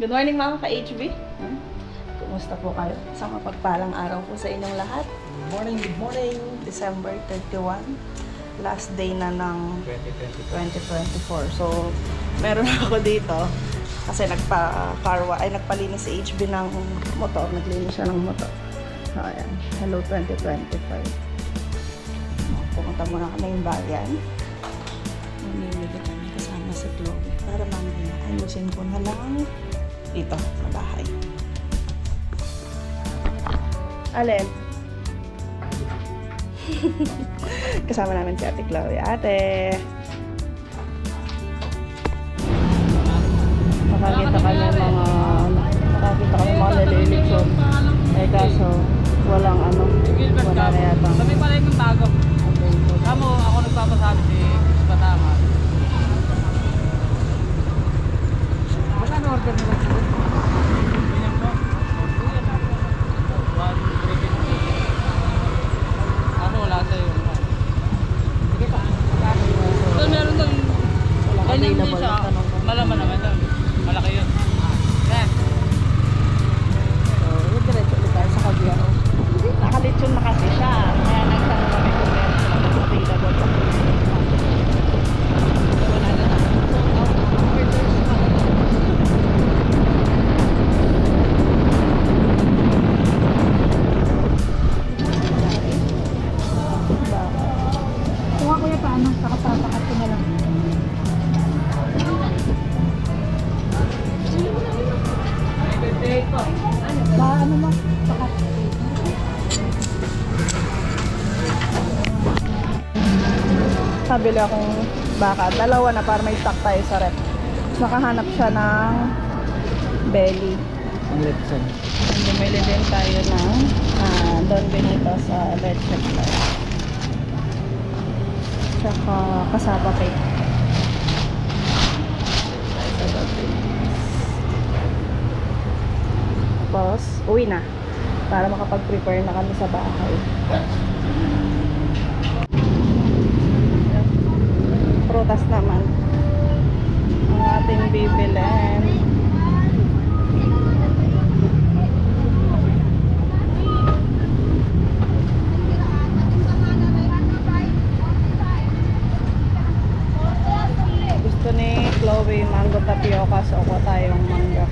Good morning mga ka-HB. Kumusta po kayo? Isang mapagpalang araw po sa inyong lahat. Good morning, good morning. December 31, last day na ng 2024. So, meron ako dito kasi nagpalinis si HB ng motor. Naglinis siya ng motor. So, ayan. Hello 2025. Pumunta muna kami yung bayan. Mamimili kami kasama si Chloe para mamaya ayusin ko na lang dito sa bahay. Alin? Kasama namin si Ate Chloe. Ate! Nakakita kami mga nalilitsyon. Eh kaso, walang wala na yata. Sabi pala yung tago. Kamo, ako nagpapasabi si Batama. Magkano order nila po? Ganyan po. Ano, wala sa'yo. Sige pa. So, meron doon. Ganyan din siya. Malaman naman doon. Malaki yun. Yan. So, diretso ulit tayo sa Kabyao. Nakalitsyon na kasi siya. Kaya nagtanong kami kung meron silang available. Wala na na. Kuha ko yung paano, kakapapakat ko na lang. Ano mo? Pakat. Sabili akong baka. Dalawa na para may stock tayo sa rep. Nakahanap siya ng belly. Ang litson. Bumili din tayo ng Don Benito sa Leche Plan. Tsaka kasaba cake. Sa Don Benito. Tapos, uwi na. Para makapag-prepare na kami sa bahay. Prutas naman ang ating bibilin. Gusto ni Chloe mango tapioca, so kuha tayong mangga.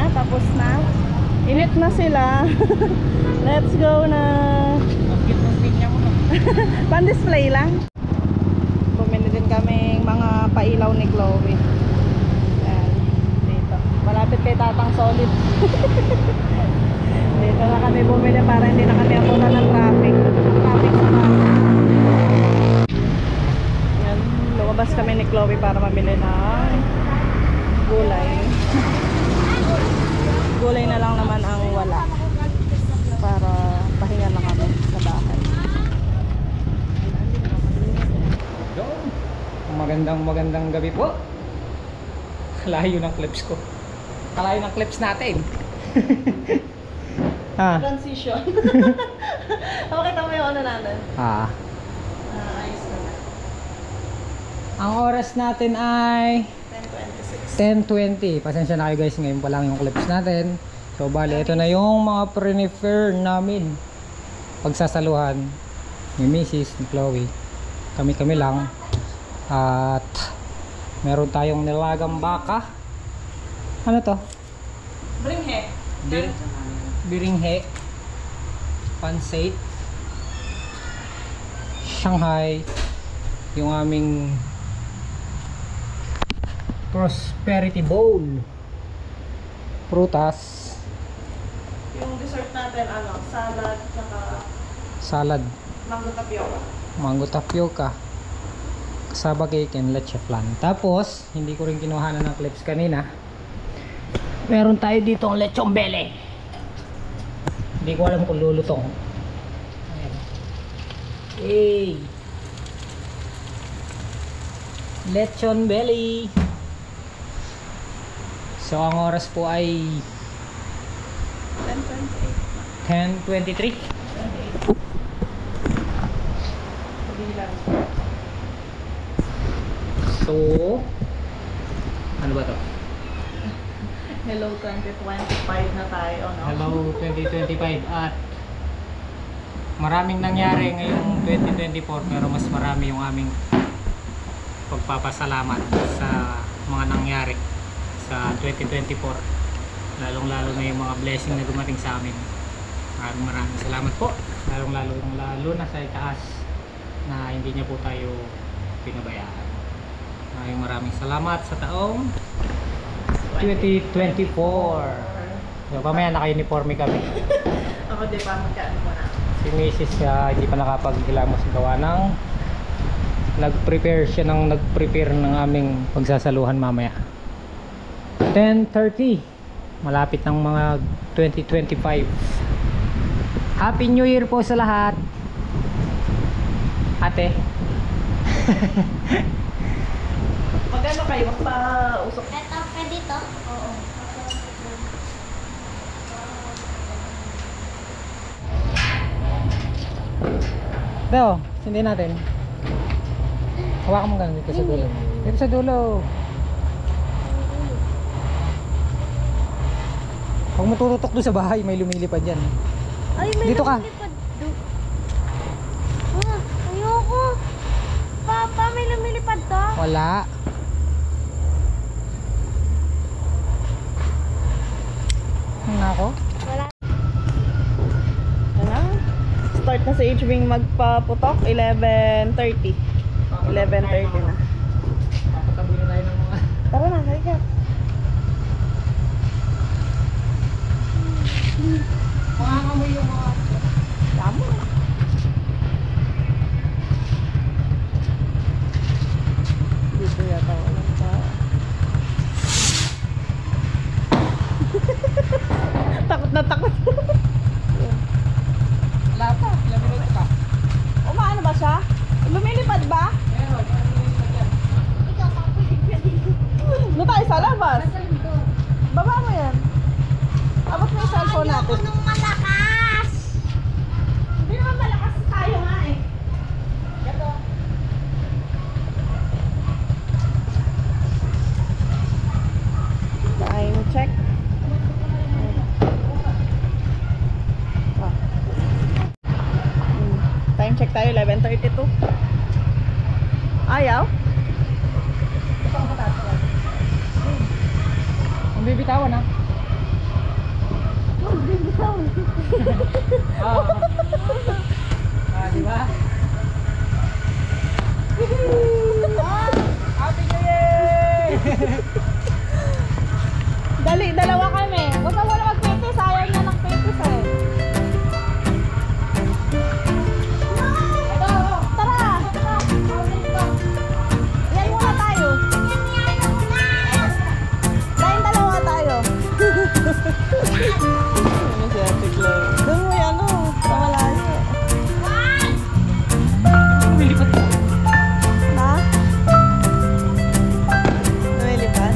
Tapos na. Init na sila. Let's go na. Pan-display lang. Bumili din kaming mga pailaw ni Chloe. Ayan, dito. Malapit kay Tatang Solid. Dito na kami bumili para hindi na kami abutan ng traffic. Traffic sa bahay. Ayan, lumabas kami ni Chloe para mabili ng gulay. Gulay na lang naman ang wala para pahinga na kami sa bahay. Magandang gabi po. Kalayo ng clips ko. Kalayo ng clips natin. Transition. Okay, tama yung ano natin. Ayos naman. Ang oras natin ay 10:26. 10:20. Pasensya na kayo guys, ngayon pa lang yung clips natin. So bali, ito na yung mga prefer namin pagsasaluhan ni Mrs. ni Chloe. Kami lang. At meron tayong nilagang baka. Ano to? Bringhe. Biringhe, pansate, Shanghai, yung aming prosperity bowl, prutas, Yung dessert natin, salad, saka salad, mango tapioca. mango tapioca, cassava cake, and leche flan. Tapos hindi ko rin kinuhanan ng clips kanina, meron tayo dito ang lechon bele. Hindi ko alam kung lulutong. Ayan. Hey! Lechon belly. So ang oras po ay 10:23. So ano ba to? Hello 2025 na tayo, no? Hello 2025 at maraming nangyari ngayong 2024 pero mas marami yung aming pagpapasalamat sa mga nangyari sa 2024, lalong lalo na yung mga blessing na dumating sa amin. Maraming salamat po, lalong lalo na sa itaas na hindi niya po tayo pinabayaan. Maraming salamat sa taong 2024. So, pamaya naka-uniforme kami. Ako di pa magkano mo na. Si Mrs. Hindi pa nakapag-hilamos gawa ng nag-prepare ng aming pagsasaluhan mamaya. 10:30. Malapit ng mga 2025. Happy New Year po sa lahat. Ate. Magano kayo? Magpa-usok. Ito, pwede to? Oo. Deo, sindi natin. Hawakan mo ganun dito sa dulo. Dito sa dulo. Huwag mo tututok doon sa bahay, may lumilipad yan. Ay, may Dito ka. lumilipad. Ayoko. Papa, may lumilipad to? Wala. Ako? Wala. Ano? Start na si HBing magpaputok, 11:30. 11:30 na. Papatabi na tayo ng mga... Tara na, halika. Makakamoy yung mga... Tama. Dito yata walang pa. Takot na takot. Wala pa, ilang minuto ka. Umaano ba siya? Lumilipad ba? Meron, lumilipad yan. Ikaw, Papa, Doon tayo sa labas. Masalim to. Baba mo yan. Abot mo yung cellphone Ayoko natin. nung malakas. Hindi naman malakas tayo nga eh. Ito. Time check. Ah. Time check tayo, 11:32. Ayaw? Ang bibitawan ha? Di ba? Happy New Year! Dali, dalawa kami. Basta wala mag-pintis, sayang na ng pintis eh. Ito, tara! Yan muna tayo. Dahil dalawa tayo. Ano si Ate Chloe? Doon mo yan, sa malayo. Lumilipad ka. Ha? Lumilipad?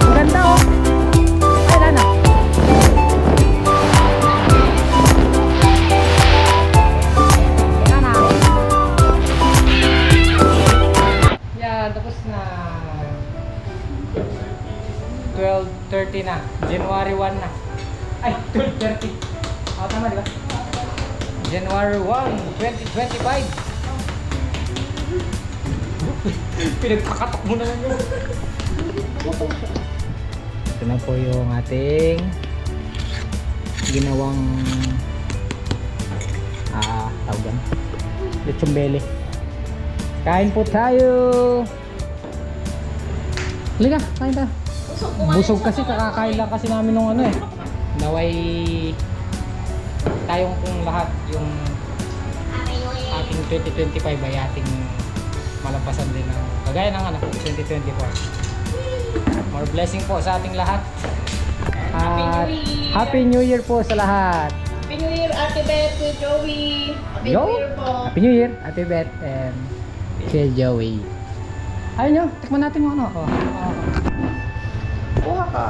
Ang ganda oh. Ay, Lana. Lana. Yan, tapos na. 12:30 na. January 1 na. Ay, 12:30. Oh, tama di ba? January 1, 2025. Pinagpakatok mo naman yun. Ito na po yung ating ginawang tawagan lechon bele. Kain po tayo. Halika, kain tayo. Busog kasi, kakakain lang kasi namin nung ano eh. Naway tayong kung lahat yung ating 2025 ay ating malampasan din ng kagaya ng 2024. More blessing po sa ating lahat. At Happy New Year po sa lahat. Happy New Year, Ate Beth, Kuya Joey. Happy Yo! New Year po. Happy New Year, Ate Beth and Kuya Joey. Ayun nyo, tikman natin yung ano. Kuha ka.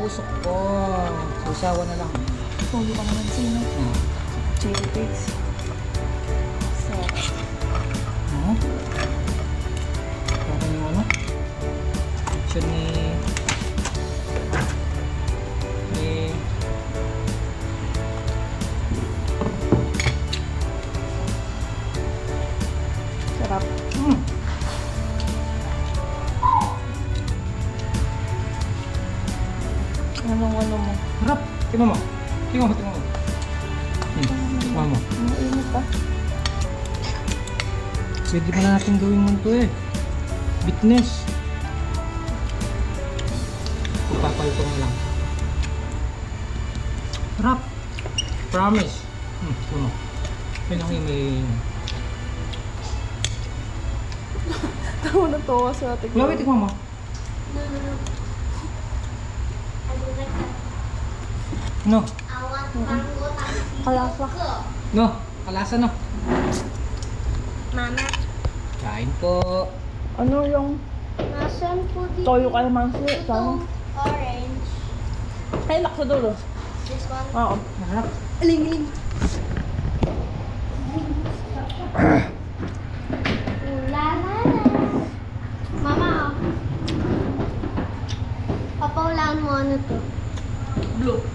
Usok po. Susawa na lang. Sulo ka naman sino. Chili paste. So, Parang yung ano? Picture ni sarap. Ano mo? Harap! Tingnan mo. Tingnan mo. Tingnan mo. Mainit pa. Pwede pa na natin gawin mo ito eh. Bitness. Ipapalito mo lang. Harap! Promise. Tingnan mo. Yun lang yung may... Tawa na tawa sa ating. Chloe, tingnan mo. No. Kalasa. No. Kalasa no. Mama, Kain po. Ano yung nasan po dito? toyo kalamansi? Saan? Orange. Ay, sa dulo. This one. Oo. Harap. Aling. La la la. Mama, oh. Papaulaan mo ano to? Blue.